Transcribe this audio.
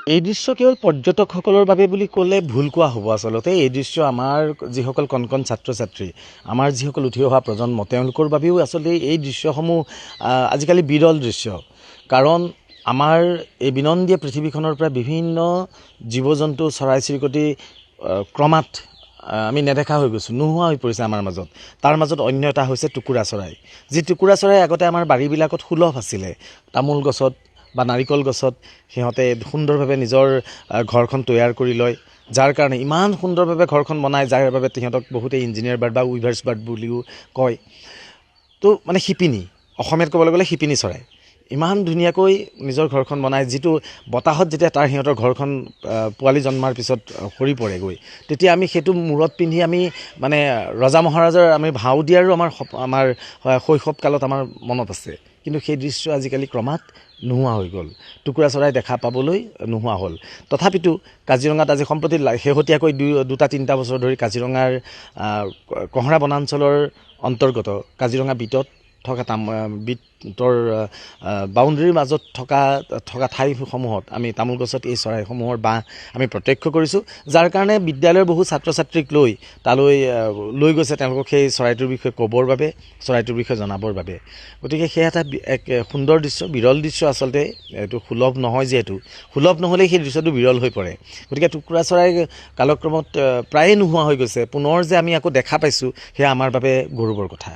এই দৃশ্য কেৱল পৰ্যটকসকলৰ বাবে বুলি ক'লে ভুল কোৱা হ'ব। আচলতে এই দৃশ্য আমাৰ যিসকল কণ কণ ছাত্ৰ ছাত্ৰী, আমাৰ যিসকল উঠি অহা প্ৰজন্ম, তেওঁলোকৰ বাবেও আচলতে এই দৃশ্যসমূহ আজিকালি বিৰল দৃশ্য। কাৰণ আমাৰ এই বিনন্দীয় পৃথিৱীখনৰ পৰা বিভিন্ন জীৱ জন্তু, চৰাই চিৰিকটি ক্ৰমাৎ আমি নেদেখা হৈ গৈছোঁ, নোহোৱা হৈ পৰিছে আমাৰ মাজত। তাৰ মাজত অন্য এটা হৈছে টুকুৰা চৰাই। যি টুকুৰা চৰাই আগতে আমাৰ বাৰীবিলাকত সুলভ আছিলে। তামোল গছত বা নাৰিকল গছত সিহঁতে সুন্দৰভাৱে নিজৰ ঘৰখন তৈয়াৰ কৰি লয়, যাৰ কাৰণে ইমান সুন্দৰভাৱে ঘৰখন বনায়, যাৰ বাবে সিহঁতক বহুতে ইঞ্জিনিয়াৰ বাৰ্ড বা উইভাৰ্ছ বাৰ্ড বুলিও কয়। তো মানে শিপিনী, অসমীয়াত ক'বলৈ গ'লে শিপিনী চৰাই ইমান ধুনীয়াকৈ নিজৰ ঘৰখন বনায়, যিটো বতাহত যেতিয়া সিহঁতৰ ঘৰখন পোৱালি জন্মাৰ পিছত সৰি পৰেগৈ, তেতিয়া আমি সেইটো মূৰত পিন্ধি আমি মানে ৰজা মহাৰাজাৰ আমি ভাও দিয়াৰো আমাৰ শৈশৱকালত আমাৰ মনত আছে। কিন্তু সেই দৃশ্য আজিকালি ক্ৰমাৎ নোহোৱা হৈ গ'ল। টুকুৰা চৰাই দেখা পাবলৈ নোহোৱা হ'ল। তথাপিতো কাজিৰঙাত আজি সম্প্ৰতি শেহতীয়াকৈ 2-3 বছৰ ধৰি কাজিৰঙাৰ কঁহৰা বনাঞ্চলৰ অন্তৰ্গত কাজিৰঙা বিটত থকা বিটৰ বাউণ্ডেৰীৰ মাজত থকা ঠাইসমূহত আমি তামোল গছত এই চৰাইসমূহৰ বাঁহ আমি প্ৰত্যক্ষ কৰিছোঁ, যাৰ কাৰণে বিদ্যালয়ৰ বহু ছাত্ৰ ছাত্ৰীক লৈ গৈছে তেওঁলোকক সেই চৰাইটোৰ বিষয়ে ক'বৰ বাবে, চৰাইটোৰ বিষয়ে জনাবৰ বাবে। গতিকে সেয়া এটা এক সুন্দৰ দৃশ্য, বিৰল দৃশ্য। আচলতে এইটো সুলভ নহয়, যিহেতু সুলভ নহ'লেই সেই দৃশ্যটো বিৰল হৈ পৰে। গতিকে টুকুৰা চৰাই কালক্ৰমত প্ৰায়ে নোহোৱা হৈ গৈছে। পুনৰ যে আমি আকৌ দেখা পাইছোঁ, সেয়া আমাৰ বাবে গৌৰৱৰ কথা।